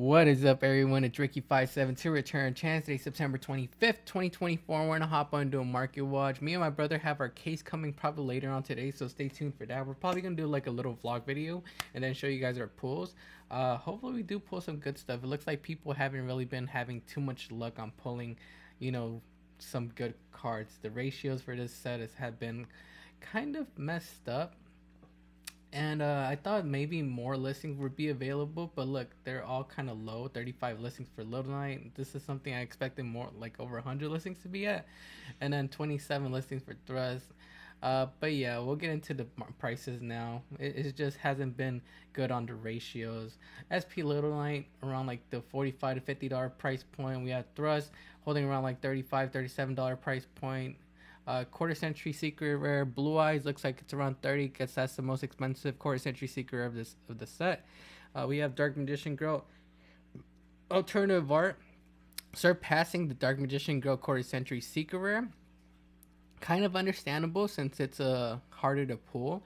What is up, everyone? It's Ricky572 Return Chance. Today, September 25th, 2024. We're going to hop on into a market watch. Me and my brother have our case coming probably later on today, so stay tuned for that. We're probably going to do like a little vlog video and then show you guys our pulls. Hopefully, we do pull some good stuff. It looks like people haven't really been having too much luck on pulling, some good cards. The ratios for this set have been kind of messed up. And I thought maybe more listings would be available, but look, they're all kind of low. 35 listings for Little Night. This is something I expected more, like over 100 listings to be at, and then 27 listings for Thrust. But yeah, we'll get into the prices now. It just hasn't been good on the ratios. SP Little Night around like the $45 to $50 price point. We had Thrust holding around like $35, $37 price point. Quarter Century Secret Rare Blue Eyes looks like it's around 30 because that's the most expensive Quarter Century Secret Rare of the set. We have Dark Magician Girl Alternative Art surpassing the Dark Magician Girl Quarter Century Secret Rare. Kind of understandable since it's harder to pull.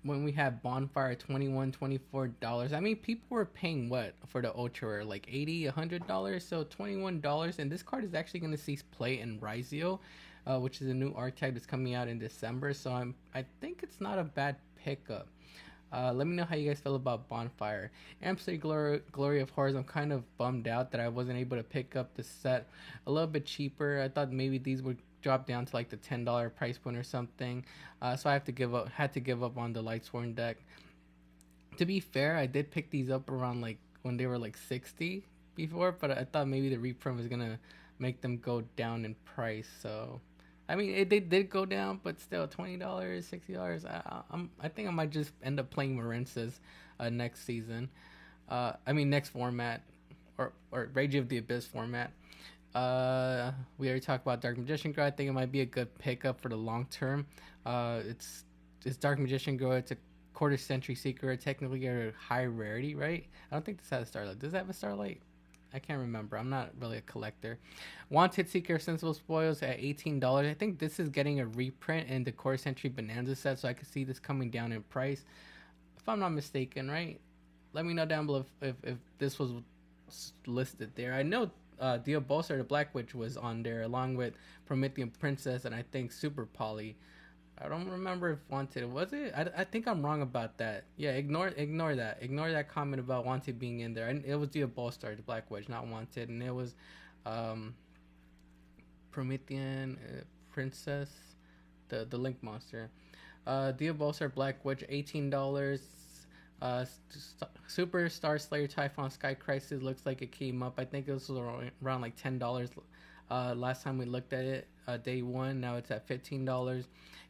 When we have Bonfire $21, $24. I mean, people were paying what for the ultra rare, like $80, $100. So $21, and this card is actually going to see play in Rizio, which is a new archetype that's coming out in December. So I think it's not a bad pickup. Let me know how you guys feel about Bonfire. Amsterdam Glory of Horrors. I'm kind of bummed out that I wasn't able to pick up the set a little bit cheaper. I thought maybe these would drop down to like the $10 price point or something. So I had to give up on the Lightsworn deck. To be fair, I did pick these up around like when they were like 60 before, but I thought maybe the reprint was gonna make them go down in price. So I mean, they did go down, but still $20, $60. I think I might just end up playing Marensis next season. Next format, or Rage of the Abyss format. We already talked about Dark Magician Girl. I think it might be a good pickup for the long term. It's Dark Magician Girl. It's a quarter century secret, technically a high rarity, right? I don't think this has a starlight. Does it have a starlight? I can't remember. I'm not really a collector. Wanted Seeker Sensible Spoils at $18. I think this is getting a reprint in the Quarter Century Bonanza set, so I could see this coming down in price. If I'm not mistaken, right? Let me know down below if this was listed there. I know Diabolsa, the Black Witch, was on there along with Promethean Princess and I think Super Poly. I don't remember if Wanted was it. I think I'm wrong about that. Yeah, ignore that. Ignore that comment about Wanted being in there. And it was Diabolsa, the Black Witch, not Wanted, and it was Promethean Princess, the Link monster. Diabolsa, Black Witch, $18. Super Star Slayer Typhon Sky Crisis looks like it came up. I think it was around like $10 last time we looked at it, day one. Now it's at $15.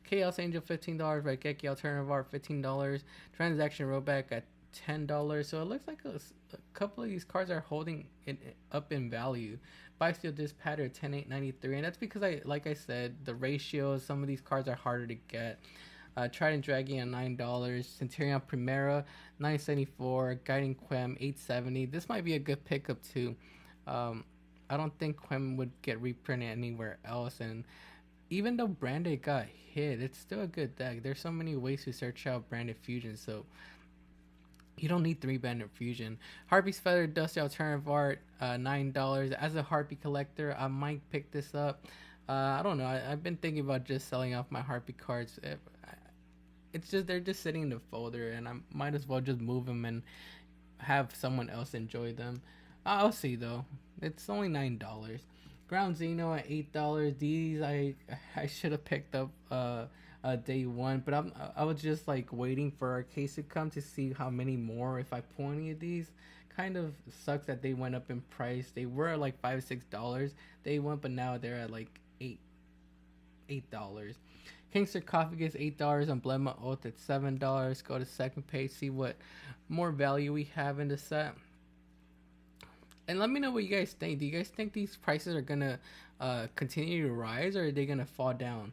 Chaos Angel $15, Raigeki Alternative Art $15, Transaction Rollback at $10. So it looks like a couple of these cards are holding it up in value. Bysteel Dispatter $10.893, and that's because like I said, the ratios. Some of these cards are harder to get. Trident Dragon at $9, Centurion Primera $9.74, Guiding Quem $8.70. This might be a good pickup too. I don't think Quem would get reprinted anywhere else, and even though Branded got hit, it's still a good deck. There's so many ways to search out Branded Fusion, so you don't need 3 Branded Fusion. Harpy's Feather Dusty Alternative Art $9. As a Harpy collector, I might pick this up. I don't know. I've been thinking about just selling off my Harpy cards. It's just they're just sitting in the folder, and I might as well just move them and have someone else enjoy them. I'll see though. It's only $9. Ground Xeno at $8. These I should have picked up day one, but I was just like waiting for our case to come to see how many more if I pull any of these. Kind of sucks that they went up in price. They were at like $5-6 day one, but now they're at like $8. King Sarcophagus $8. Emblema Oath at $7. Go to second page, see what more value we have in the set. And let me know what you guys think. Do you guys think these prices are gonna continue to rise, or are they gonna fall down?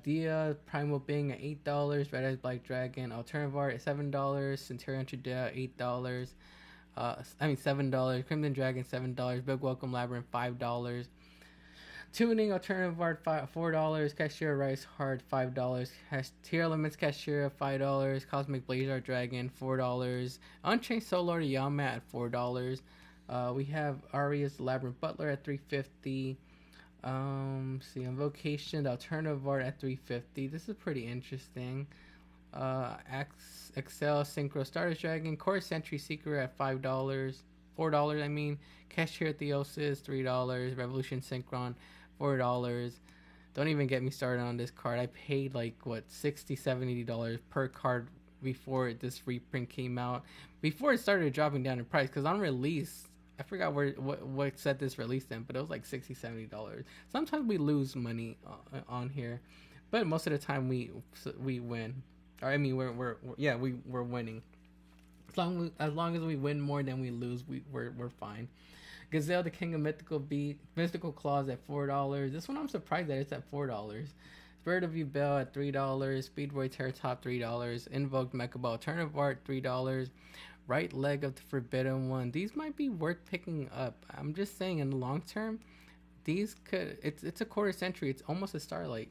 Dia Primal Bing at $8. Red Eyes Black Dragon Alternative Art at $7. Centurion Trudea $8. $7. Crimson Dragon $7. Big Welcome Labyrinth $5. Tuning alternative art $4. Cashier rice hard $5. Tier limits cashier $5. Cosmic blazer dragon $4. Unchained solar Yama at $4. We have Aria's labyrinth butler at 350. See, invocation the alternative art at 350. This is pretty interesting. Excel synchro starter dragon core sentry seeker at $5. $4, I mean. Cashier Theosis $3. Revolution synchron $4. Don't even get me started on this card. I paid like what $60-$70 per card before this reprint came out. Before it started dropping down in price, because on release, I forgot what set this released in, but it was like $60-$70. Sometimes we lose money on here, but most of the time we win. Or I mean we're winning. As long as we win more than we lose, we're fine. Gazelle, the King of Mystical Claws at $4. This one I'm surprised that it's at $4. Spirit of Bell at $3. Speedboy Terratop $3. Invoked Mechaball Alternative Art $3. Right Leg of the Forbidden One. These might be worth picking up. I'm just saying, in the long term, these could. It's a quarter century. It's almost a Starlight.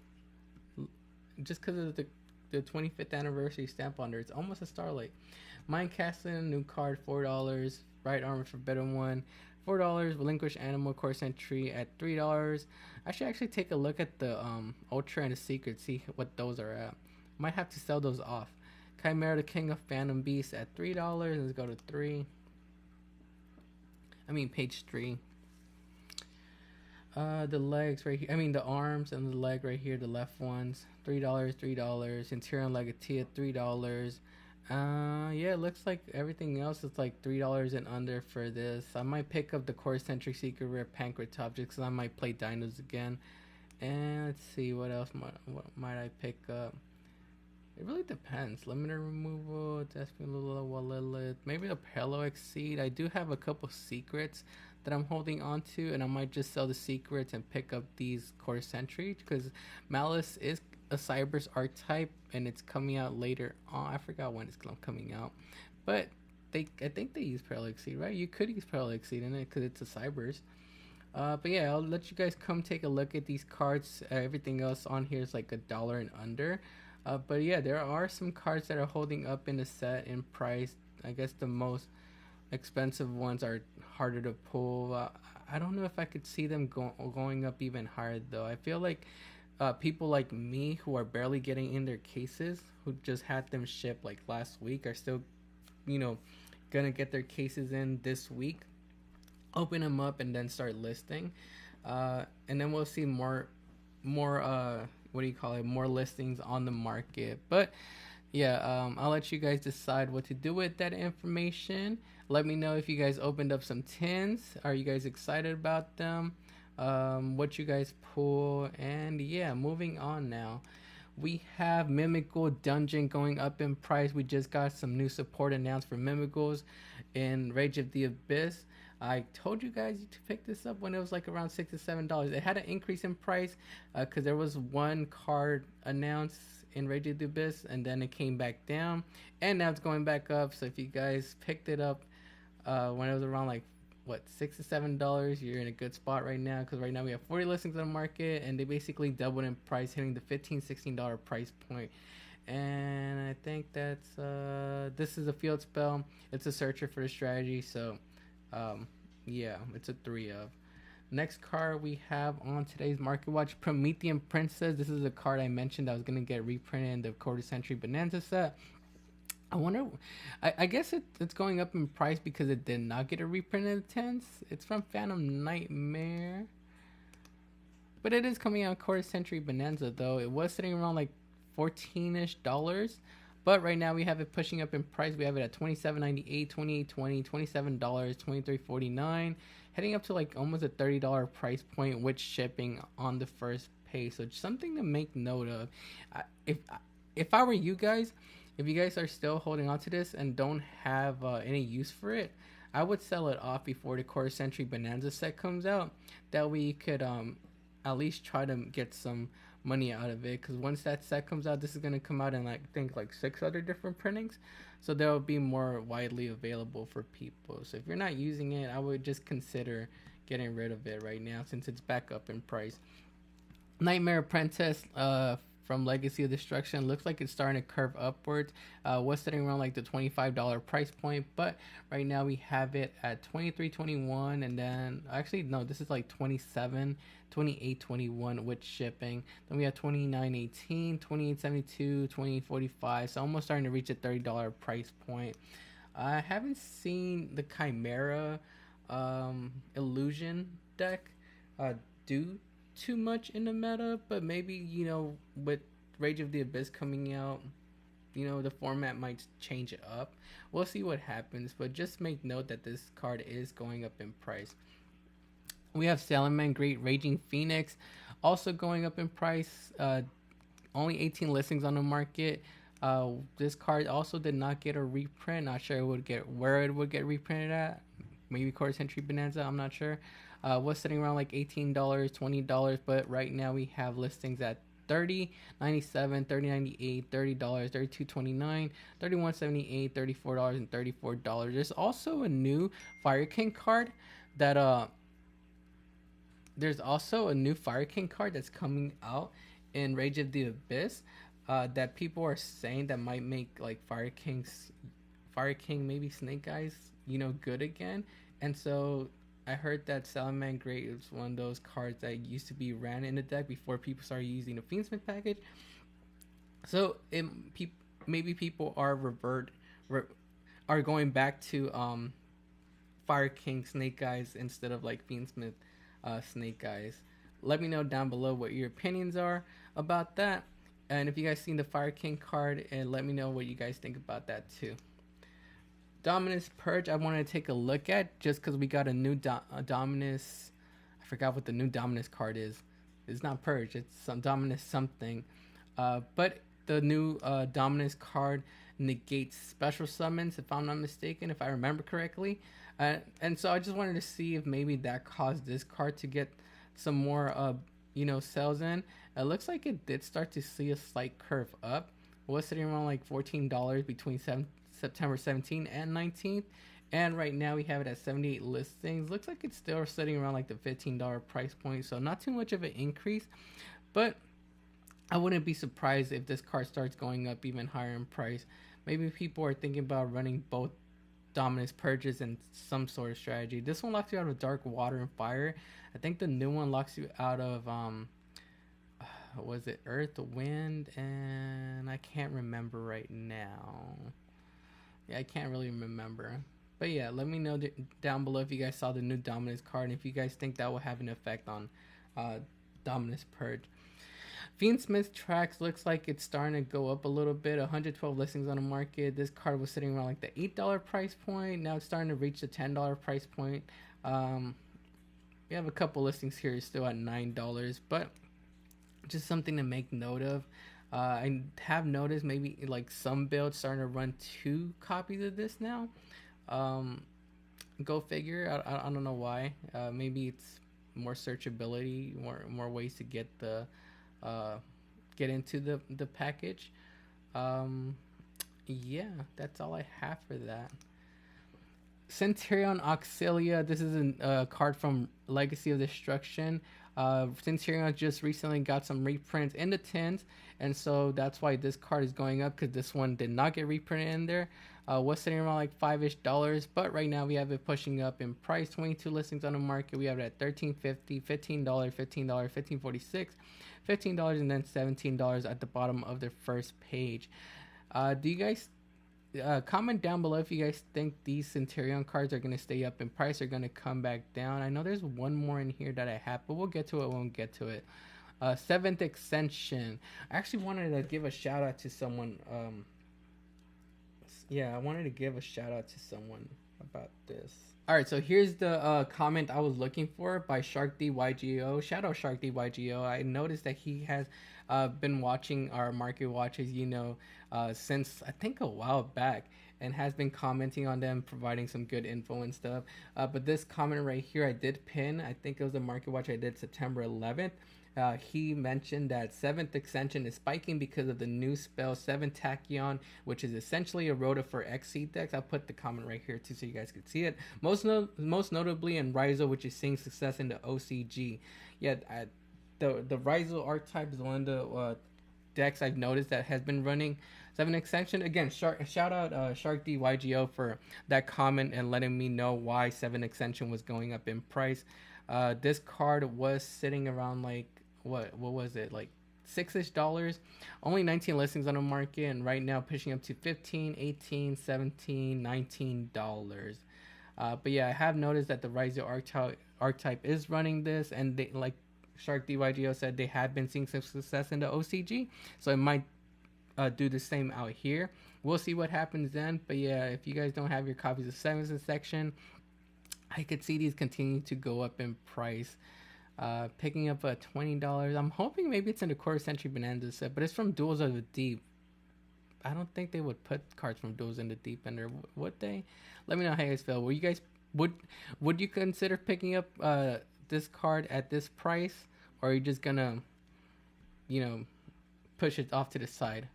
Just because of the 25th anniversary stamp on there, it's almost a Starlight. Mind Casting, new card $4. Right Armor Forbidden One $4. Relinquish Animal Core Sentry at $3. I should actually take a look at the Ultra and the Secret, see what those are at. Might have to sell those off. Chimera, the King of Phantom Beast at $3. Let's go to 3. I mean page 3. The legs right here. I mean the arms and the leg right here. The left ones $3. $3. Interior Legatia $3. Yeah, it looks like everything else is like $3 and under for this. I might pick up the Core Century Secret Rare Pancratop just because I might play Dinos again. And let's see, what else might I pick up? It really depends. Limiter removal, Lilith, maybe the Pelo Exceed. I do have a couple secrets that I'm holding on to, and I might just sell the secrets and pick up these Core Sentry because Malice is a Cyber's archetype and it's coming out later on. I forgot when it's coming out, but I think they use Pelo Exceed, right? You could use Pelo Exceed in it because it's a Cyber's. But yeah, I'll let you guys come take a look at these cards. Everything else on here is like $1 and under. But yeah, there are some cards that are holding up in the set in price. I guess the most expensive ones are harder to pull. I don't know if I could see them going up even higher though. I feel like people like me who are barely getting in their cases, who just had them shipped like last week, are still, gonna get their cases in this week, open them up, and then start listing. And then we'll see more more listings on the market. But yeah, I'll let you guys decide what to do with that information. Let me know if you guys opened up some tins. Are you guys excited about them? What you guys pull? And yeah, moving on now. We have Mimical Dungeon going up in price. We just got some new support announced for Mimicals in Rage of the Abyss. I told you guys to pick this up when it was like around $6 to $7. It had an increase in price because there was one card announced in Rage of the Abyss, and then it came back down, and now it's going back up. So if you guys picked it up when it was around like $6 to $7, you're in a good spot right now, because right now we have 40 listings on the market, and they basically doubled in price, hitting the $15-$16 price point. And I think that's this is a field spell. It's a searcher for the strategy, so yeah, it's a 3 of. Next card we have on today's Market Watch, Promethean Princess. This is a card I mentioned that was going to get reprinted in the Quarter Century Bonanza set. I wonder, I guess it's going up in price because it did not get a reprint in the 10s. It's from Phantom Nightmare. But it is coming out Quarter Century Bonanza though. It was sitting around like $14-ish. But right now we have it pushing up in price. We have it at $27.98, $28.20, $27, $23.49, heading up to like almost a $30 price point with shipping on the first page. So just something to make note of. If I were you guys, if you guys are still holding on to this and don't have any use for it, I would sell it off before the Quarter Century Bonanza set comes out. That way you could at least try to get some money out of it, because once that set comes out, this is going to come out in I think 6 other different printings, so they'll be more widely available for people. So if you're not using it, I would just consider getting rid of it right now since it's back up in price. Nightmare Apprentice from Legacy of Destruction looks like it's starting to curve upwards. Was sitting around like the $25 price point, but right now we have it at $23.21, and then actually no, this is like $28.21 with shipping. Then we have $29.18, $28.72, $28.45, so almost starting to reach a $30 price point. I haven't seen the Chimera Illusion deck do too much in the meta, but maybe, you know, with Rage of the Abyss coming out, you know, the format might change it up. We'll see what happens, but just make note that this card is going up in price. We have Salaman Great Raging Phoenix also going up in price. Only 18 listings on the market. This card also did not get a reprint. Not sure where it would get reprinted at. Maybe Quarter Century Bonanza, I'm not sure. Was sitting around like $18, $20, but right now we have listings at $30.97, $30.98, $30, $32.29, $31.78, $34, and $34. There's also a new Fire King card that that's coming out in Rage of the Abyss that people are saying that might make like Fire King, maybe Snake Eyes, you know, good again. And so I heard that Salaman Great is one of those cards that used to be ran in the deck before people started using the Fiendsmith package. So maybe people are going back to Fire King Snake Eyes instead of like Fiendsmith Snake Eyes. Let me know down below what your opinions are about that, and if you guys seen the Fire King card, and let me know what you guys think about that too. Dominus Purge, I wanted to take a look at just because we got a new Dominus. I forgot what the new Dominus card is. It's not Purge, it's some Dominus something. But the new Dominus card negates special summons, if I'm not mistaken, if I remember correctly. And so I just wanted to see if maybe that caused this card to get some more, sales in. It looks like it did start to see a slight curve up. It was sitting around like $14 between September 17th and 19th, and right now we have it at 78 listings. Looks like it's still sitting around like the $15 price point, so not too much of an increase, but I wouldn't be surprised if this card starts going up even higher in price. Maybe people are thinking about running both Dominus Purges and some sort of strategy. This one locks you out of Dark Water and Fire. I think the new one locks you out of was it Earth, Wind, and I can't remember right now. Yeah, I can't really remember. But yeah, let me know down below if you guys saw the new Dominus card and if you guys think that will have an effect on Dominus Purge. Fiendsmith Tracks looks like it's starting to go up a little bit. 112 listings on the market. This card was sitting around like the $8 price point. Now it's starting to reach the $10 price point. We have a couple listings here still at $9, but just something to make note of. I have noticed maybe like some builds starting to run 2 copies of this now. Go figure. I don't know why. Maybe it's more searchability, more ways to get into the package. Yeah, that's all I have for that. Centurion Auxilia. This is a card from Legacy of Destruction. Centurion just recently got some reprints in the 10s, and so that's why this card is going up, because this one did not get reprinted in there. Was sitting around like $5-ish, but right now we have it pushing up in price. 22 listings on the market. We have it at $13.50, $15, $15, $15.46, $15, and then $17 at the bottom of their first page. Do you guys comment down below if you guys think these Centurion cards are going to stay up in price or going to come back down? I know there's one more in here that I have, but we'll get to it when we get to it. 7th Ascension. I actually wanted to give a shout out to someone. I wanted to give a shout out to someone about this. Alright, so here's the comment I was looking for by SharkDYGO. Shout out SharkDYGO. I noticed that he has been watching our market watches, since I think a while back, and has been commenting on them, providing some good info and stuff. But this comment right here I did pin. I think it was a market watch I did September 11th. He mentioned that 7th extension is spiking because of the new spell 7 Tachyon, which is essentially a rota for XC decks. I'll put the comment right here too so you guys can see it. Most notably in Ryzo, which is seeing success in the OCG. Yeah, the Ryzo archetype is one of the decks I've noticed that has been running 7 extension. Again, shout out Shark D YGO for that comment and letting me know why 7 extension was going up in price. This card was sitting around like what was it, like $6-ish, only 19 listings on the market, and right now pushing up to 15, 18, 17, $19. But yeah, I have noticed that the Ryzo archetype is running this, and they, like Shark DYGO said, they had been seeing some success in the OCG, so it might do the same out here. We'll see what happens then. But yeah, if you guys don't have your copies of 7th section, I could see these continue to go up in price. Picking up a $20. I'm hoping maybe it's in the quarter century bonanza set, but it's from Duels of the Deep. I don't think they would put cards from Duels in the Deep in there, would they? Let me know how you guys feel. Will you guys would you consider picking up this card at this price, or are you just gonna, push it off to the side?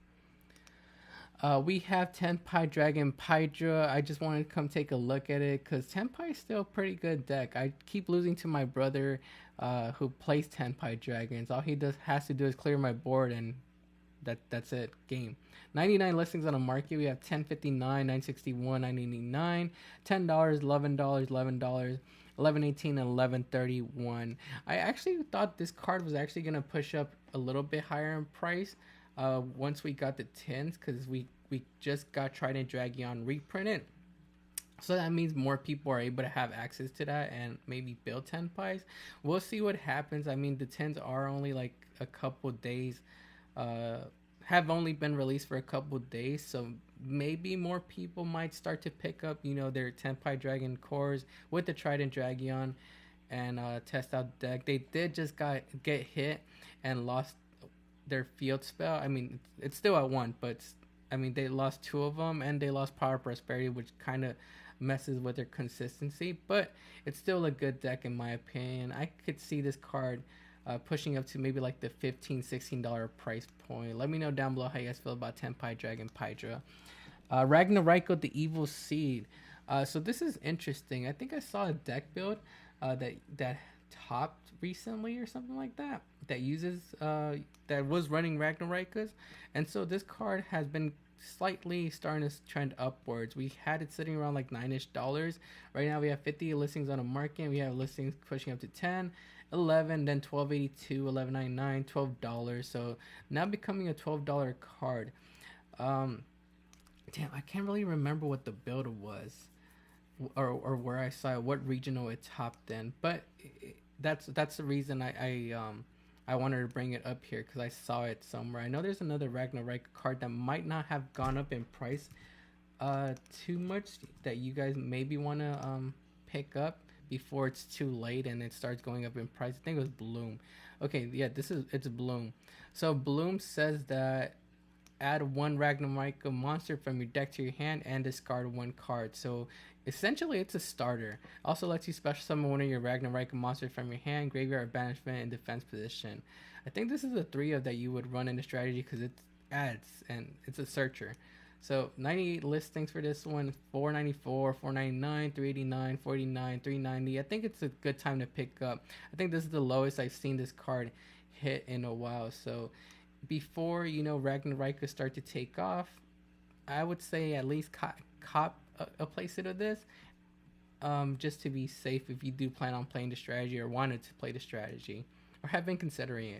We have Tenpai Dragon Pydra. I just wanted to come take a look at it because Tenpai is still a pretty good deck. I keep losing to my brother who plays Tenpai Dragons. All he has to do is clear my board, and that's it. Game. 99 listings on the market. We have 1059, 961, 989, $10, $11, $11, 1118, and 1131. I actually thought this card was actually gonna push up a little bit higher in price once we got the 10s, because we just got Trident Dragon reprinted, so that means more people are able to have access to that and maybe build 10 pies. We'll see what happens. I mean, the 10s are only like a couple days, have only been released for a couple days, so maybe more people might start to pick up their 10 pie Dragon cores with the Trident Dragon and test out the deck. They did just get hit and lost their field spell. I mean, it's still at 1, but they lost 2 of them, and they lost Power Prosperity, which kind of messes with their consistency, but it's still a good deck in my opinion. I could see this card pushing up to maybe like the $15-16 price point. Let me know down below how you guys feel about Tenpai Dragon Pydra. Ragnarok, the Evil Seed. So this is interesting. I think I saw a deck build that topped recently or something like that uses that was running Ragnarokas, and so this card has been slightly starting to trend upwards. We had it sitting around like $9-ish. Right now we have 50 listings on the market, and we have listings pushing up to 10, 11, then 12.82, 11.99, $12. So now becoming a $12 card. Damn, I can't really remember what the build was, or where I saw it, what regional it topped in, but that's the reason I wanted to bring it up here, because I saw it somewhere. I know there's another Ragnarok card that might not have gone up in price too much that you guys maybe want to pick up before it's too late and it starts going up in price. I think it was Bloom. Okay, yeah, it's Bloom. So Bloom says that add 1 Ragnarok monster from your deck to your hand and discard 1 card. So essentially it's a starter. Also lets you special summon one of your Ragnarok monsters from your hand, graveyard, banishment, and defense position. I think this is a 3 of that you would run in the strategy because it adds and it's a searcher. So 98 listings for this one, 494, 499, 389, 49, 390. I think it's a good time to pick up. I think this is the lowest I've seen this card hit in a while. So before Ragnarok start to take off, I would say at least cop a playset of this, just to be safe if you do plan on playing the strategy or wanted to play the strategy or have been considering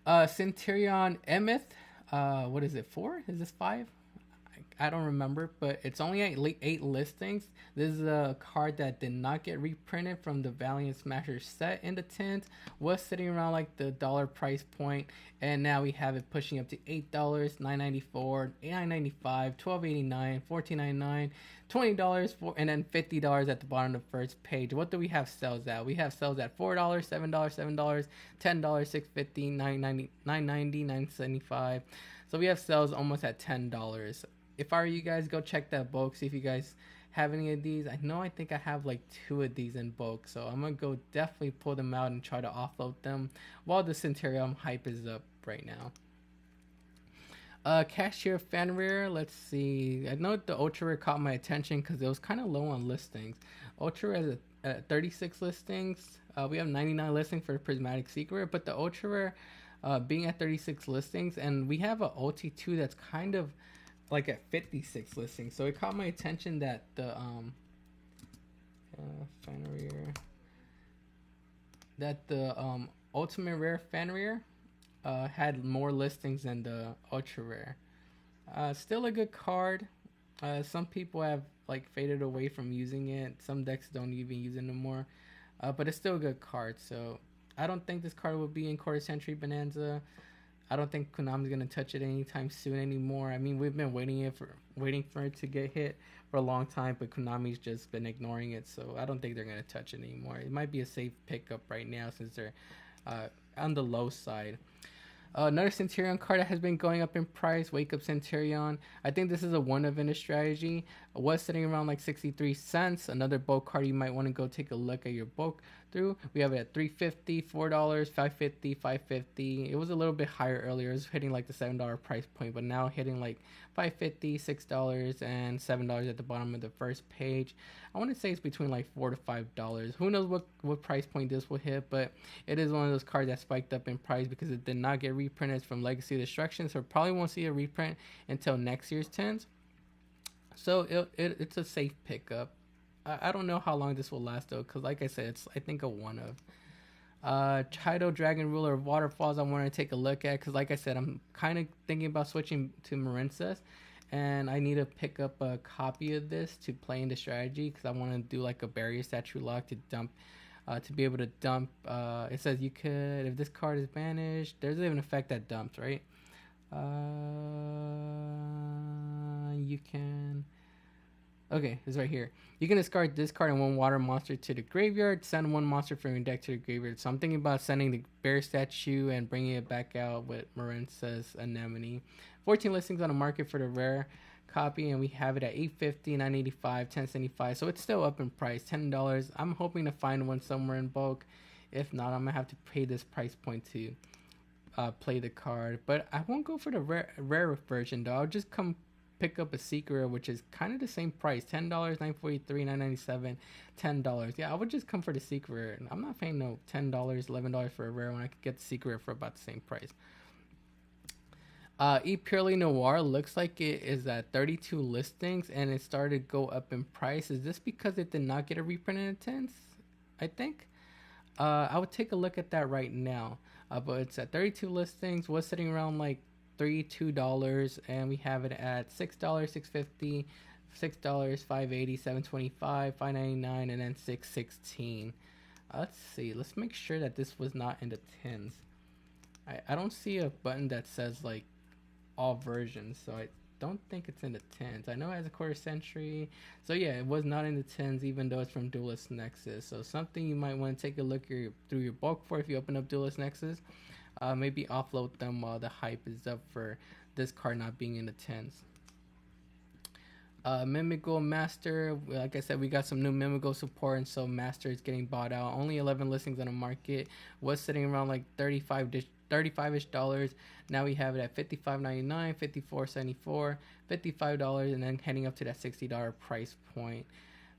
it. Centurion Emeth, what is it, 4? Is this 5? I don't remember, but it's only at 8 listings. This is a card that did not get reprinted from the Valiant Smasher set in the 10th. Was sitting around like the $1 price point, and now we have it pushing up to $8, $9.94, $9.95, $12.89, $14.99, $20, and then $50 at the bottom of the first page. What do we have sales at? We have sales at $4, $7, $7, $10, $6.50, $9.90, $9.90, $9.75. So we have sales almost at $10. If I were you guys, go check that bulk, see if you guys have any of these. I think I have like two of these in bulk, so I'm gonna go definitely pull them out and try to offload them while the Centurion hype is up right now. Cashier fan rare. Let's see. I know the ultra rare caught my attention because it was kind of low on listings. Ultra rare is at 36 listings. We have 99 listings for the prismatic secret, but the ultra rare being at 36 listings, and we have a OT2 that's kind of like at 56 listings. So it caught my attention that the fan rare, that the ultimate rare fan rare had more listings than the ultra rare. Still a good card. Some people have like faded away from using it. Some decks don't even use it anymore. But it's still a good card. So I don't think this card will be in Quarter Century Bonanza. I don't think Konami's gonna touch it anytime soon anymore. I mean, we've been waiting for it to get hit for a long time, but Konami's just been ignoring it. So I don't think they're gonna touch it anymore. It might be a safe pickup right now since they're on the low side. Another Centurion card that has been going up in price, Wake Up Centurion. I think this is a one event strategy. It was sitting around like 63 cents. Another bulk card you might want to go take a look at your bulk through. We have it at $3.50, $4, $5.50, $5.50. It was a little bit higher earlier. It was hitting like the $7 price point, but now hitting like $5.50, $6, and $7 at the bottom of the first page. I want to say it's between like $4 to $5. Who knows what price point this will hit, but it is one of those cards that spiked up in price because it did not get reprinted from Legacy Destruction, so probably won't see a reprint until next year's 10s. So it's a safe pickup. I don't know how long this will last though, because like I said, it's I think a one of. Chido Dragon Ruler of Waterfalls I want to take a look at because like I said, I'm kind of thinking about switching to Marincess, and I need to pick up a copy of this to play in the strategy because I want to do like a barrier statue lock to dump, to be able to dump. It says you could, if this card is banished, there's an effect that dumps, right? You can. Okay, it's right here. You can discard this card and one water monster to the graveyard. Send one monster from your deck to the graveyard. So I'm thinking about sending the bear statue and bringing it back out with Marincess Anemone. 14 listings on the market for the rare copy, and we have it at $8.50, $9.85, $10.75. So it's still up in price, $10. I'm hoping to find one somewhere in bulk. If not, I'm gonna have to pay this price point to play the card. But I won't go for the rare version though. I'll just come pick up a secret, which is kind of the same price, $10, $9.43, $9.97, $10. Yeah, I would just come for the secret. I'm not paying no $10, $11 for a rare when I could get the secret for about the same price. E Purely Noir looks like it is at 32 listings and it started to go up in price. Is this because it did not get a reprint in the 10s? I think. I would take a look at that right now. But it's at 32 listings, was sitting around like $2, and we have it at $6, $6.50, $6, $5.80, $7.25, $5.99, and then $6.16. Let's see. Let's make sure that this was not in the 10s. I don't see a button that says like all versions, so I don't think it's in the 10s. I know it has a quarter century, so yeah, it was not in the 10s, even though it's from Duelist Nexus. So something you might want to take a look through your bulk for if you open up Duelist Nexus. Maybe offload them while the hype is up for this card not being in the 10s. Mimigo Master, like I said, we got some new Mimigo support, and so Master is getting bought out. Only 11 listings on the market. Was sitting around like $35-ish dollars. Now we have it at $55.99, $54.74, $55, and then heading up to that $60 price point.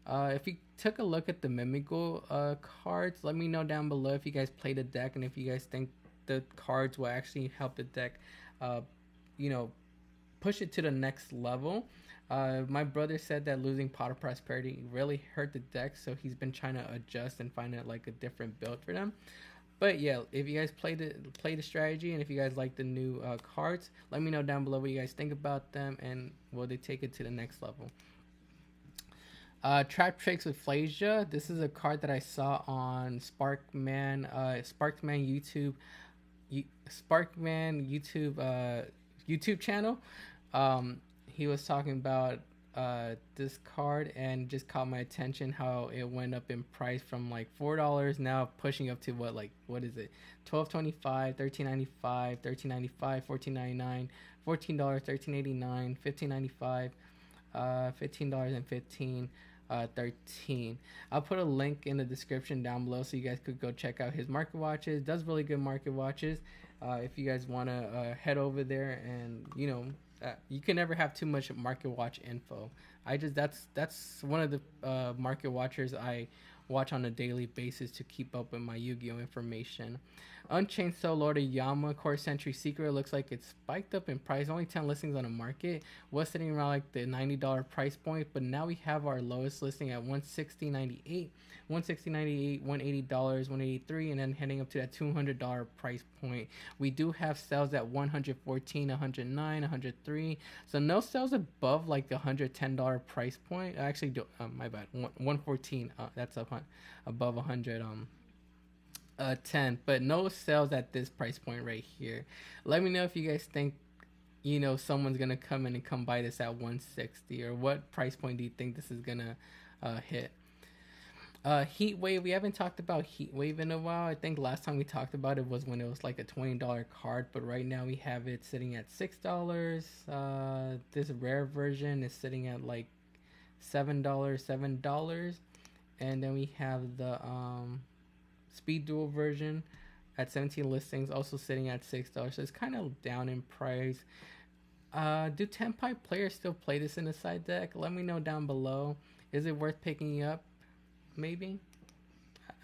If you took a look at the Mimigo cards, let me know down below if you guys play the deck and if you guys think the cards will actually help the deck, push it to the next level. My brother said that losing Pot of Prosperity really hurt the deck, so he's been trying to adjust and find out like a different build for them. But yeah, if you guys play the strategy and if you guys like the new cards, let me know down below what you guys think about them and will they take it to the next level. Trap Tricks with Flasia. This is a card that I saw on Sparkman YouTube channel. He was talking about this card and just caught my attention how it went up in price from like $4 now pushing up to what is it, $12.25, $13.95, $13.95, $14.99, $14, $13.89, $15.95. $15 and 15 13. I'll put a link in the description down below so you guys could go check out his market watches. Does really good market watches. If you guys want to head over there, and you can never have too much market watch info. That's one of the market watchers I watch on a daily basis to keep up with my Yu-Gi-Oh information. Unchained Soul Lord of Yama Core Century Secret looks like it's spiked up in price. Only 10 listings on the market. Was sitting around like the $90 price point, but now we have our lowest listing at $160.98, $160.98, $180, $183, and then heading up to that $200 price point. We do have sales at $114, $109, $103. So no sales above like the $110 price point. I actually do. My bad. $114. That's up above 100. 10, but no sales at this price point right here. Let me know if you guys think someone's gonna come in and come buy this at 160, or what price point do you think this is gonna hit. Heat Wave, we haven't talked about Heat Wave in a while. I think last time we talked about it was when it was like a $20 card, but right now we have it sitting at $6. This rare version is sitting at like $7, and then we have the Speed Duel version at 17 listings, also sitting at $6. So it's kind of down in price. Do Tenpai players still play this in the side deck? Let me know down below. Is it worth picking up? Maybe.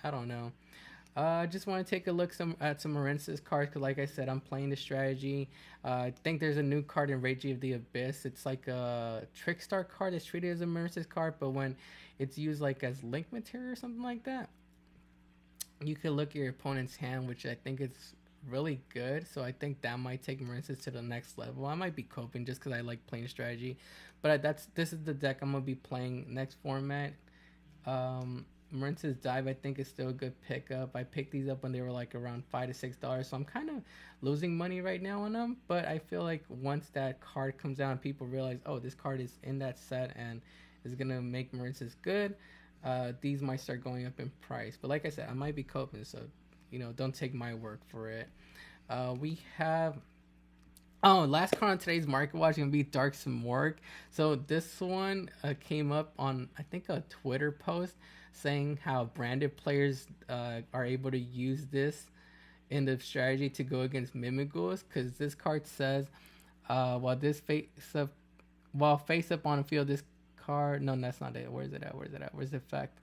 I don't know. I just want to take a look at some Marensis cards, because like I said, I'm playing the strategy. I think there's a new card in Rage of the Abyss. It's like a Trickstar card that's treated as a Marensis card, but when it's used like as link material or something like that, you can look at your opponent's hand, which I think is really good. So I think that might take Marensis to the next level. I might be coping just because I like playing strategy, but this is the deck I'm gonna be playing next format. Marensis Dive I think is still a good pickup. I picked these up when they were like around $5 to $6, so I'm kind of losing money right now on them. But I feel like once that card comes out and people realize, oh, this card is in that set and is gonna make Marensis good, these might start going up in price. But like I said, I might be coping, so don't take my word for it. We have last card on today's market watch is gonna be Dark Smorg. So this one came up on, I think, a Twitter post saying how branded players are able to use this in the strategy to go against Mimigols, because this card says while face up on the field, this card, no, that's not it. Where's it at? Where's the effect?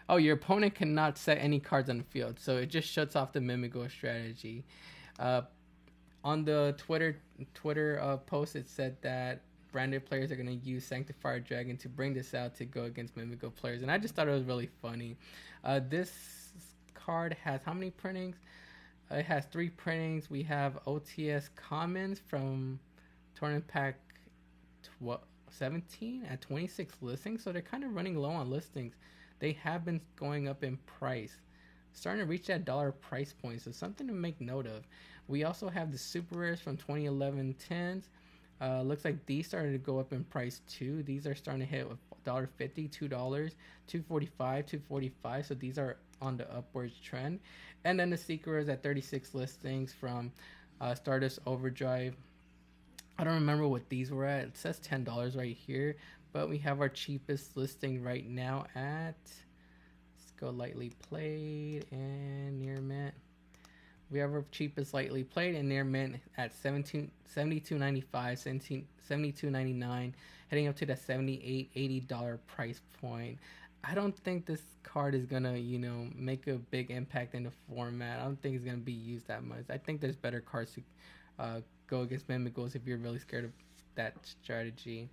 Oh, your opponent cannot set any cards on the field, so it just shuts off the Mimigo strategy. On the Twitter post, it said that branded players are going to use Sanctifier Dragon to bring this out to go against Mimigo players, and I just thought it was really funny. This card has how many printings? It has 3 printings. We have OTS commons from Tournament Pack 17 at 26 listings, so they're kind of running low on listings. They have been going up in price, starting to reach that dollar price point, so something to make note of. We also have the super rares from 2011 10s. Looks like these started to go up in price too. These are starting to hit with $1.50, $2, $2.45, $2.45, so these are on the upwards trend. And then the secret rares at 36 listings from Stardust Overdrive. I don't remember what these were at. It says $10 right here, but we have our cheapest listing right now at, let's go lightly played and near mint. We have our cheapest lightly played and near mint at $72.95, $72.99, heading up to the $78, $80 price point. I don't think this card is gonna, make a big impact in the format. I don't think it's gonna be used that much. I think there's better cards to go against Mimigols if you're really scared of that strategy.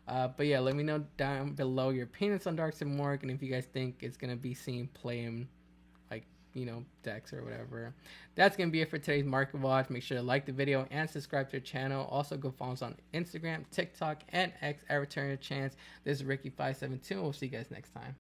But yeah, let me know down below your opinions on Dark Smorg, and if you guys think it's gonna be seen play in decks or whatever. That's gonna be it for today's market watch. Make sure to like the video and subscribe to the channel. Also go follow us on Instagram, TikTok, and X at Return of Chance. This is Ricky572. We'll see you guys next time.